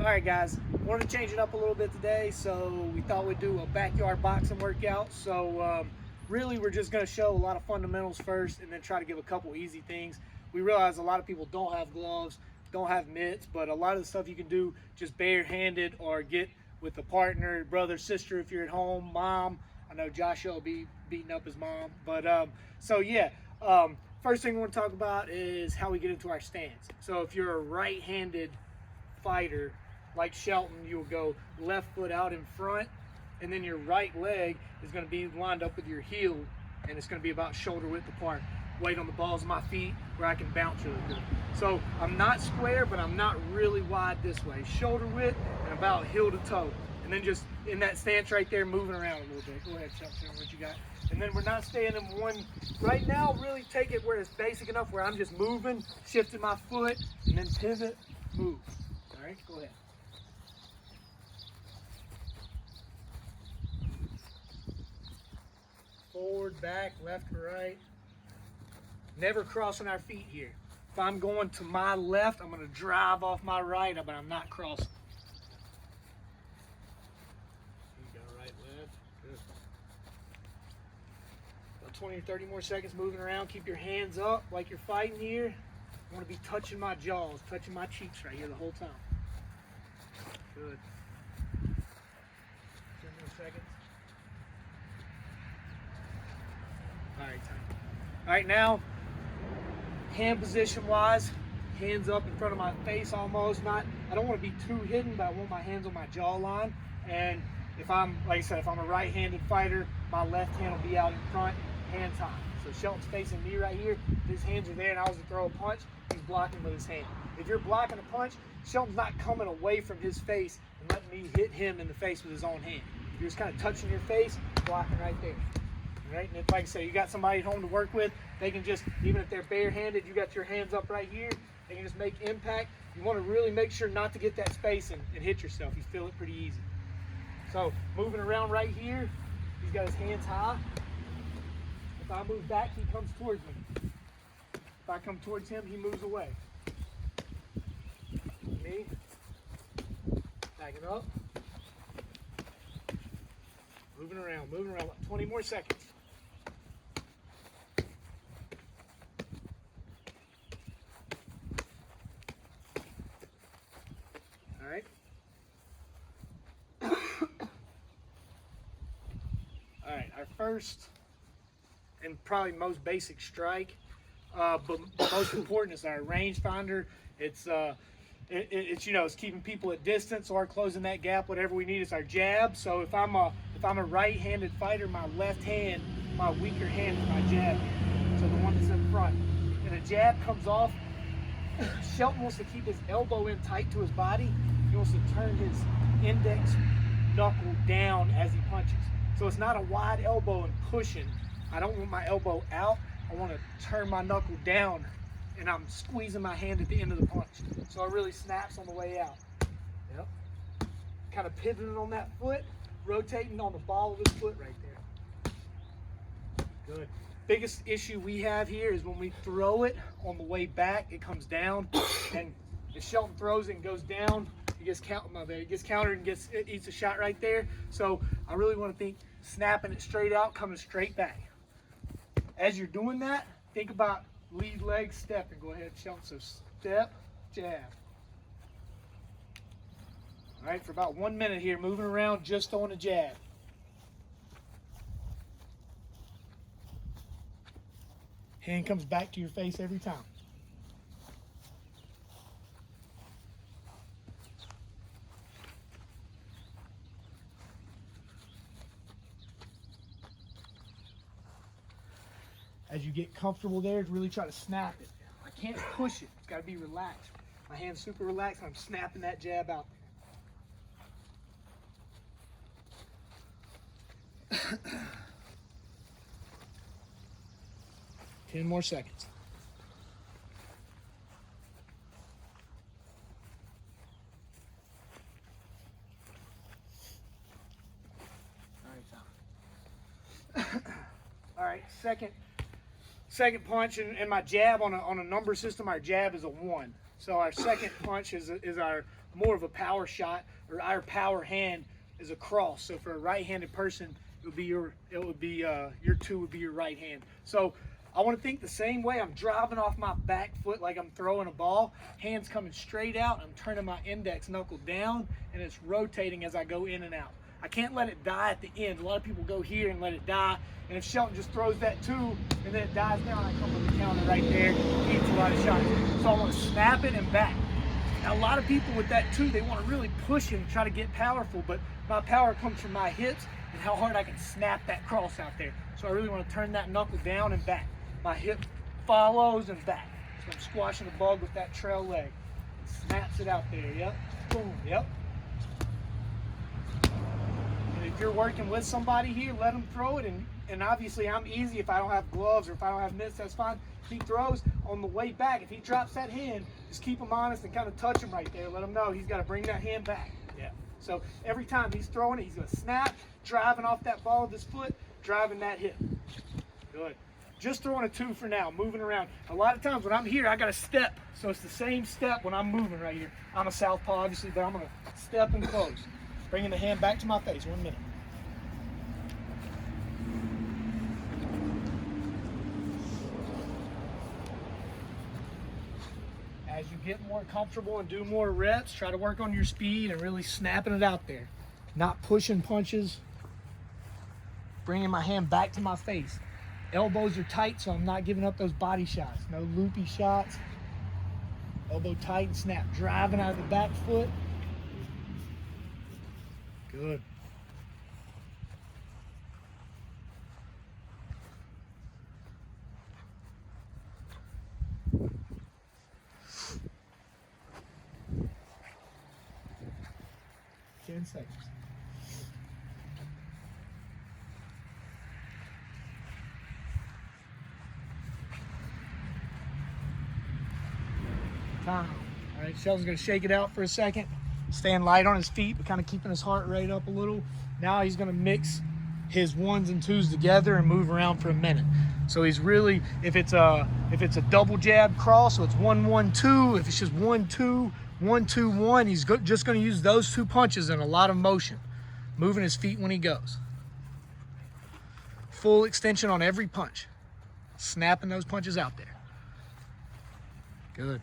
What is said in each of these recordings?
All right, guys, wanted to change it up a little bit today, so we thought we'd do a backyard boxing workout. Really, we're just going to show a lot of fundamentals first and then try to give a couple easy things. We realize a lot of people don't have gloves, don't have mitts, but a lot of the stuff you can do just barehanded or get with a partner, brother, sister if you're at home, mom. I know Joshua will be beating up his mom. First thing we want to talk about is how we get into our stance. So if you're a right-handed fighter, like Shelton, you'll go left foot out in front, and then your right leg is going to be lined up with your heel, and it's going to be about shoulder width apart. Weight on the balls of my feet where I can bounce really good. So I'm not square, but I'm not really wide this way. Shoulder width and about heel to toe. And then just in that stance right there, moving around a little bit. Go ahead, Shelton, show me what you got. And then we're not staying in one. Right now, really take it where it's basic enough where I'm just moving, shifting my foot, and then pivot, move. All right, go ahead. Forward, back, left to right. Never crossing our feet here. If I'm going to my left, I'm going to drive off my right, but I'm not crossing. You go right, left. Good. About 20 or 30 more seconds moving around. Keep your hands up like you're fighting here. I want to be touching my jaws, touching my cheeks right here the whole time. Good. 10 more seconds. All right, time. All right, now, hand position wise, hands up in front of my face almost. I don't want to be too hidden, but I want my hands on my jawline. And if I'm, like I said, if I'm a right-handed fighter, my left hand will be out in front, hands high. So Shelton's facing me right here. His hands are there, and I was to throw a punch, he's blocking with his hand. If you're blocking a punch, Shelton's not coming away from his face and letting me hit him in the face with his own hand. You're just kind of touching your face, blocking right there. Right? And if, like I say, you got somebody at home to work with, they can just, even if they're barehanded, you got your hands up right here, they can just make impact. You want to really make sure not to get that space and hit yourself. You feel it pretty easy. So moving around right here, he's got his hands high. If I move back, he comes towards me. If I come towards him, he moves away. Me, backing up. Moving around, 20 more seconds. All right. All right, our first and probably most basic strike, but most important is our rangefinder. It's it's keeping people at distance or closing that gap. Whatever we need is our jab. So if I'm a right-handed fighter, my left hand, my weaker hand is my jab. So the one that's in front. And a jab comes off. Shelton wants to keep his elbow in tight to his body. He wants to turn his index knuckle down as he punches. So it's not a wide elbow and pushing. I don't want my elbow out. I want to turn my knuckle down, and I'm squeezing my hand at the end of the punch. So it really snaps on the way out. Yep. Kind of pivoting on that foot, rotating on the ball of his foot right there. Good. Biggest issue we have here is when we throw it on the way back, it comes down, and if Shelton throws it and goes down, he gets countered and eats a shot right there. So I really want to think snapping it straight out, coming straight back. As you're doing that, think about lead leg stepping. Go ahead, Shelton. So step, jab. All right, for about 1 minute here, moving around just on a jab. Hand comes back to your face every time. As you get comfortable there, really try to snap it. I can't push it. It's got to be relaxed. My hand's super relaxed, and I'm snapping that jab out. 10 more seconds. All right, Tom. All right, second punch, and my jab on a number system, our jab is a 1. So our second punch is our more of a power shot, or our power hand is a cross. So for a right-handed person, it would be your two would be your right hand. So I want to think the same way. I'm driving off my back foot like I'm throwing a ball. Hands coming straight out. I'm turning my index knuckle down, and it's rotating as I go in and out. I can't let it die at the end. A lot of people go here and let it die. And if Shelton just throws that two and then it dies down, I come with the counter right there. He eats a lot of shots. So I want to snap it and back. Now, a lot of people with that two, they want to really push and try to get powerful, but my power comes from my hips and how hard I can snap that cross out there. So I really want to turn that knuckle down and back. My hip follows and back. So I'm squashing the bug with that trail leg. Snaps it out there, yep. Boom, yep. And if you're working with somebody here, let them throw it. And obviously I'm easy if I don't have gloves or if I don't have mitts, that's fine. If he throws on the way back, if he drops that hand, just keep him honest and kind of touch him right there. Let him know he's got to bring that hand back. Yeah. So every time he's throwing it, he's going to snap, driving off that ball with his foot, driving that hip. Good. Just throwing a two for now, moving around. A lot of times when I'm here, I got to step. So it's the same step when I'm moving right here. I'm a southpaw, obviously, but I'm going to step and close. Bringing the hand back to my face. 1 minute. As you get more comfortable and do more reps, try to work on your speed and really snapping it out there. Not pushing punches. Bringing my hand back to my face. Elbows are tight, so I'm not giving up those body shots. No loopy shots. Elbow tight and snap. Driving out of the back foot. Good. Seconds. Time. All right, Sheldon's gonna shake it out for a second, staying light on his feet, but kind of keeping his heart rate up a little. Now he's gonna mix his ones and twos together and move around for a minute. So he's really, if it's a double jab cross, so it's 1-1-2. If it's just 1-2, 1-2-1, he's just gonna use those two punches in a lot of motion, moving his feet when he goes. Full extension on every punch, snapping those punches out there. Good.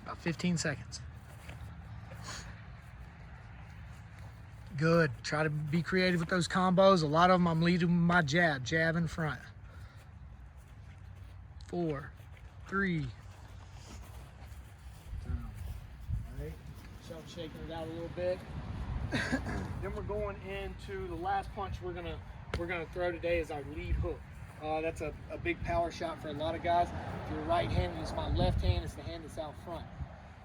About 15 seconds. Good. Try to be creative with those combos. A lot of them I'm leading with my jab in front. 4, 3. Down. All right. So I'm shaking it out a little bit. Then we're going into the last punch we're gonna throw today is our lead hook. That's a big power shot for a lot of guys. If you're right-handed, it's my left hand. It's the hand that's out front.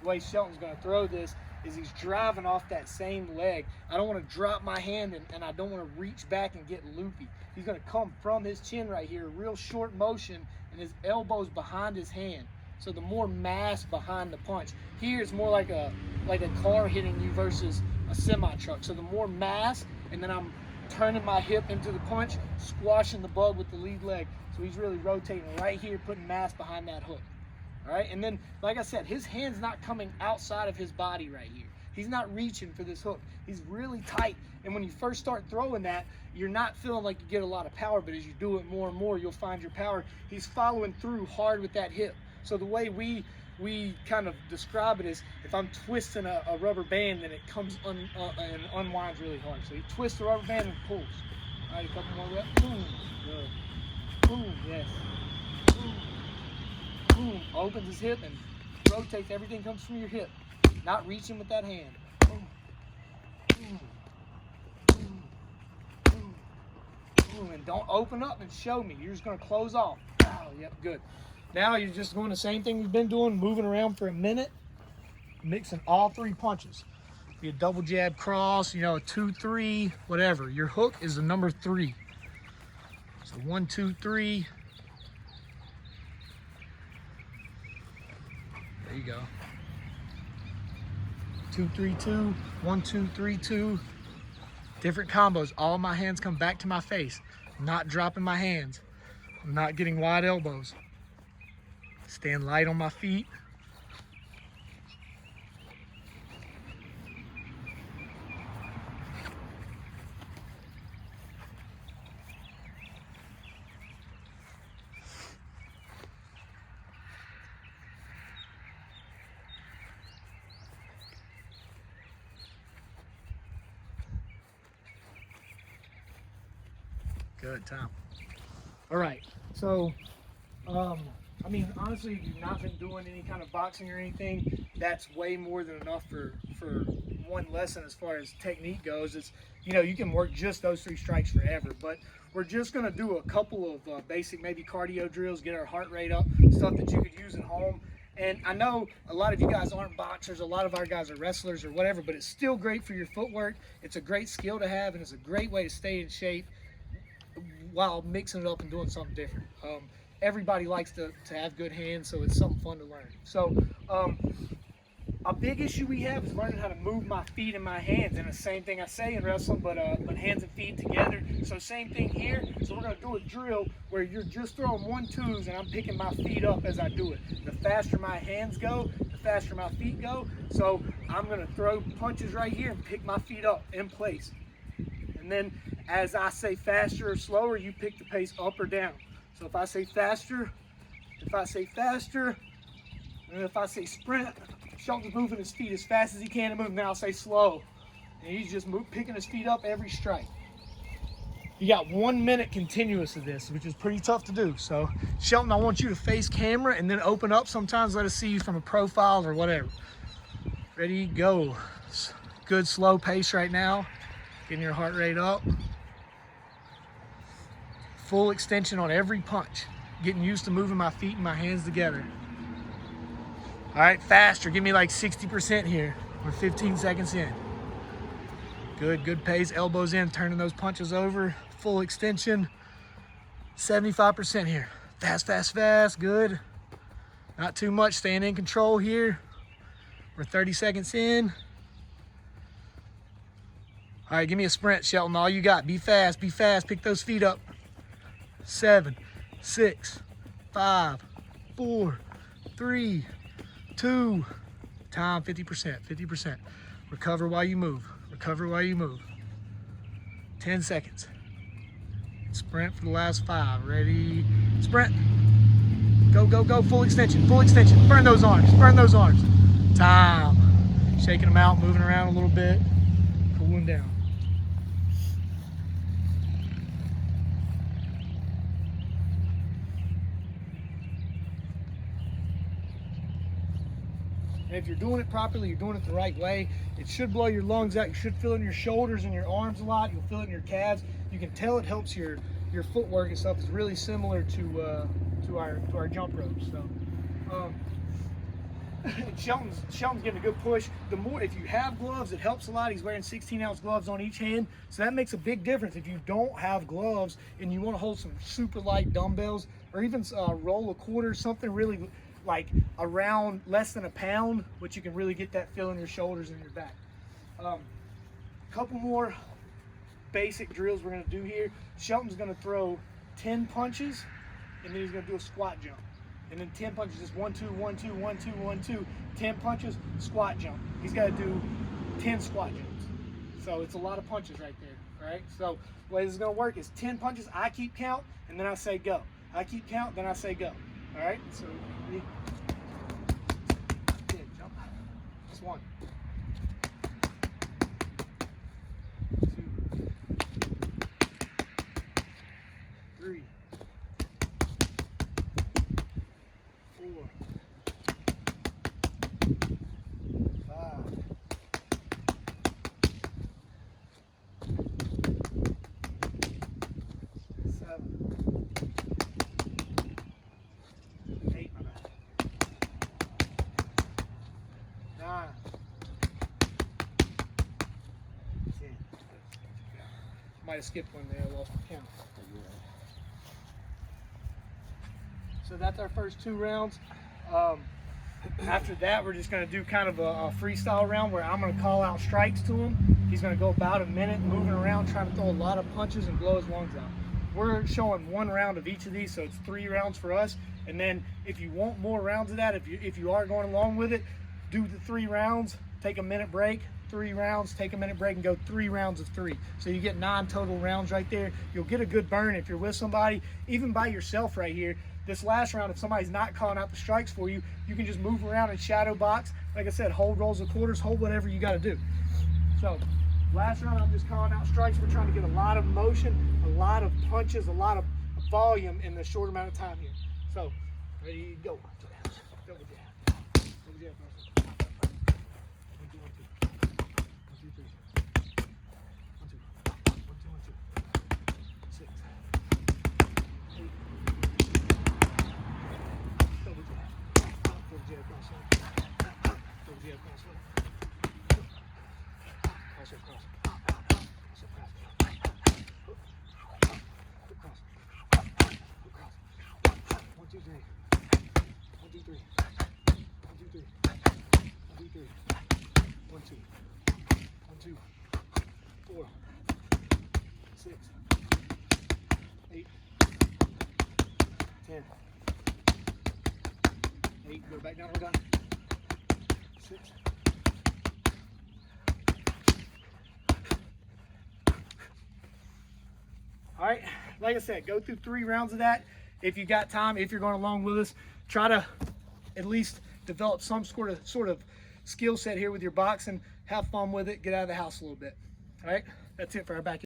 The way Shelton's going to throw this is he's driving off that same leg. I don't want to drop my hand and I don't want to reach back and get loopy. He's going to come from his chin right here, a real short motion, and his elbow's behind his hand. So the more mass behind the punch. Here it's more like a car hitting you versus a semi-truck. So the more mass, and then I'm turning my hip into the punch, squashing the bug with the lead leg. So he's really rotating right here, putting mass behind that hook. All right, and then, like I said, his hand's not coming outside of his body right here. He's not reaching for this hook. He's really tight, and when you first start throwing that, you're not feeling like you get a lot of power, but as you do it more and more, you'll find your power. He's following through hard with that hip. So the way we kind of describe it is if I'm twisting a rubber band, then it comes and unwinds really hard. So he twists the rubber band and pulls. All right, a couple more reps. Boom, good. Boom, yes. Boom. Boom, opens his hip and rotates. Everything comes from your hip, not reaching with that hand. Boom, boom, boom, boom, boom. And don't open up and show me. You're just going to close off. Oh, yep, good. Now you're just doing the same thing we've been doing, moving around for a minute, mixing all three punches. Be a double jab cross, you know, a 2-3, whatever. Your hook is the number 3. So 1, 2, 3. you go. 2, 3, 2, 1, 2, 3, 2. Different combos. All my hands come back to my face. I'm not dropping my hands. I'm not getting wide elbows. Stand light on my feet. Good time. All right, so I mean, honestly, if you've not been doing any kind of boxing or anything, that's way more than enough for one lesson as far as technique goes. It's, you know, you can work just those 3 strikes forever, but we're just gonna do a couple of basic maybe cardio drills, get our heart rate up, stuff that you could use at home. And I know a lot of you guys aren't boxers, a lot of our guys are wrestlers or whatever, but it's still great for your footwork. It's a great skill to have, and it's a great way to stay in shape while mixing it up and doing something different. Everybody likes to have good hands, so it's something fun to learn. So a big issue we have is learning how to move my feet and my hands, and the same thing I say in wrestling, but hands and feet together. So same thing here. So we're gonna do a drill where you're just throwing 1-2s and I'm picking my feet up as I do it. The faster my hands go, the faster my feet go. So I'm gonna throw punches right here and pick my feet up in place. And then as I say faster or slower, you pick the pace up or down. So if I say faster, and if I say sprint, Shelton's moving his feet as fast as he can to move. Now I'll say slow. And he's just picking his feet up every strike. You got 1 minute continuous of this, which is pretty tough to do. So Shelton, I want you to face camera and then open up sometimes. Let us see you from a profile or whatever. Ready, go. Good slow pace right now. Getting your heart rate up. Full extension on every punch. Getting used to moving my feet and my hands together. All right, faster. Give me like 60% here. We're 15 seconds in. Good pace. Elbows in, turning those punches over. Full extension. 75% here. Fast. Good. Not too much. Staying in control here. We're 30 seconds in. All right, give me a sprint, Shelton. All you got. Be fast. Pick those feet up. 7, 6, 5, 4, 3, 2. Time, 50%. Recover while you move. 10 seconds. Sprint for the last 5. Ready, sprint. Go. Full extension. Burn those arms. Time. Shaking them out, moving around a little bit. Cooling down. And if you're doing it properly, you're doing it the right way, it should blow your lungs out. You should feel it in your shoulders and your arms a lot. You'll feel it in your calves. You can tell it helps your footwork and stuff. It's really similar to our jump ropes. So Shelton's getting a good push. The more, if you have gloves, it helps a lot. He's wearing 16-ounce gloves on each hand, so that makes a big difference. If you don't have gloves and you want to hold some super light dumbbells or even roll a quarter, something really like around less than a pound, which you can really get that feel in your shoulders and your back. Couple more basic drills we're going to do here. Shelton's going to throw 10 punches, and then he's going to do a squat jump. And then 10 punches, just 1, 2, 1, 2, 1, 2, 1, 2. 10 punches, squat jump. He's got to do 10 squat jumps. So it's a lot of punches right there, right? So the way this is going to work is 10 punches, I keep count, and then I say go. I keep count, then I say go. All right? So ready? Yeah, jump. That's 1. 2. 3. 4. 5. 7. 8. 9. 10. Might have skipped one there, I lost the count. So that's our first 2 rounds. After that, we're just going to do kind of a freestyle round where I'm going to call out strikes to him. He's going to go about a minute moving around, trying to throw a lot of punches and blow his lungs out. We're showing 1 round of each of these, so it's 3 rounds for us. And then if you want more rounds of that, if you are going along with it, do the 3 rounds, take a minute break, 3 rounds, take a minute break, and go 3 rounds of 3. So you get 9 total rounds right there. You'll get a good burn if you're with somebody, even by yourself right here. This last round, if somebody's not calling out the strikes for you, you can just move around and shadow box. Like I said, hold rolls of quarters, hold whatever you got to do. So last round, I'm just calling out strikes. We're trying to get a lot of motion, a lot of punches, a lot of volume in the short amount of time here. So ready, go. Double jab. Double jab. 1, 2, 1, 2. 1, 2, 3. 1, 2. 1, 2, 1, 2. 6. 8. Double jab. Double jab cross leg. Double jab cross leg. Cross up, cross. Cross up, cross. Hook cross. Hook cross. 1, 2, 3. 1, 2, 3. 1, 2, 3. 1, 2, 3. 1, 2. 1, 2. 4. 6. 8. 10. 8. Go back down. Hold on. 6. All right, like I said, go through 3 rounds of that. If you got time, if you're going along with us, try to at least develop some sort of skill set here with your boxing. Have fun with it. Get out of the house a little bit. All right, that's it for our back.